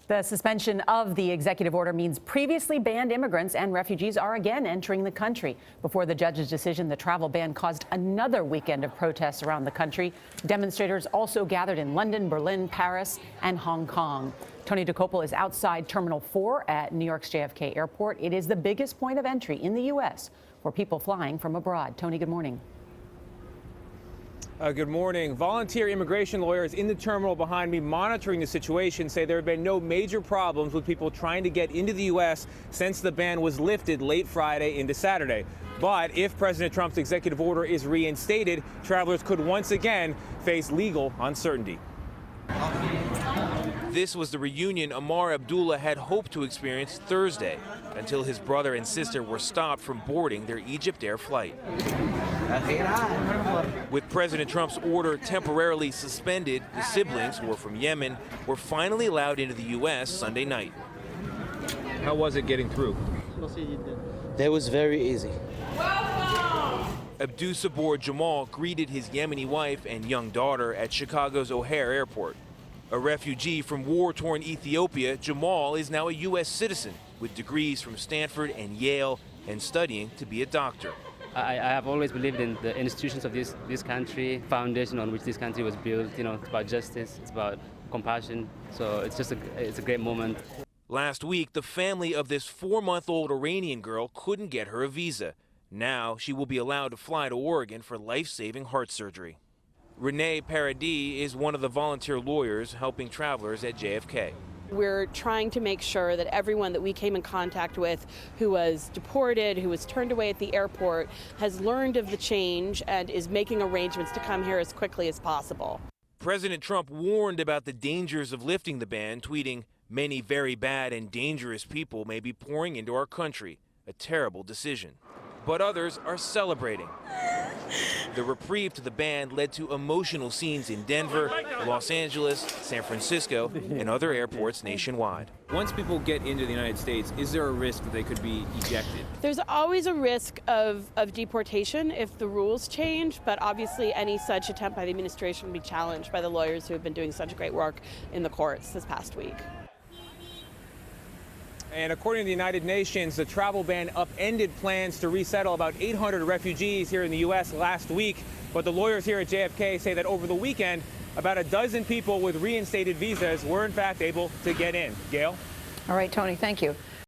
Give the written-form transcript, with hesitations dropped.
The suspension of the executive order means previously banned immigrants and refugees are again entering the country. Before the judge's decision, the travel ban caused another weekend of protests around the country. Demonstrators also gathered in London, Berlin, Paris, and Hong Kong. Tony Dokoupil is outside Terminal 4 at New York's JFK Airport. It is the biggest point of entry in the U.S. for people flying from abroad. Tony, good morning. Good morning. Volunteer immigration lawyers in the terminal behind me monitoring the situation say there have been no major problems with people trying to get into the U.S. since the ban was lifted late Friday into Saturday. But if President Trump's executive order is reinstated, travelers could once again face legal uncertainty. This was the reunion Amar Abdullah had hoped to experience Thursday, until his brother and sister were stopped from boarding their Egypt Air flight. With President Trump's order temporarily suspended, the siblings, who were from Yemen, were finally allowed into the U.S. Sunday night. How was it getting through? That was very easy. Abdul Sabor Jamal greeted his Yemeni wife and young daughter at Chicago's O'Hare Airport. A refugee from war-torn Ethiopia, Jamal is now a U.S. citizen with degrees from Stanford and Yale and studying to be a doctor. I have always believed in the institutions of this country, foundation on which this country was built. You know, it's about justice, it's about compassion. So it's a great moment. Last week, the family of this 4-month-old Iranian girl couldn't get her a visa. Now she will be allowed to fly to Oregon for life-saving heart surgery. Renee Paradis is one of the volunteer lawyers helping travelers at JFK. We're trying to make sure that everyone that we came in contact with who was deported, who was turned away at the airport, has learned of the change and is making arrangements to come here as quickly as possible. President Trump warned about the dangers of lifting the ban, tweeting, "Many very bad and dangerous people may be pouring into our country. A terrible decision." But others are celebrating. The reprieve to the ban led to emotional scenes in Denver, Los Angeles, San Francisco, and other airports nationwide. Once people get into the United States, is there a risk that they could be ejected? There's always a risk of deportation if the rules change, but obviously any such attempt by the administration will be challenged by the lawyers who have been doing such great work in the courts this past week. And according to the United Nations, the travel ban upended plans to resettle about 800 refugees here in the U.S. last week. But the lawyers here at JFK say that over the weekend, about a dozen people with reinstated visas were in fact able to get in. Gail? All right, Tony, thank you.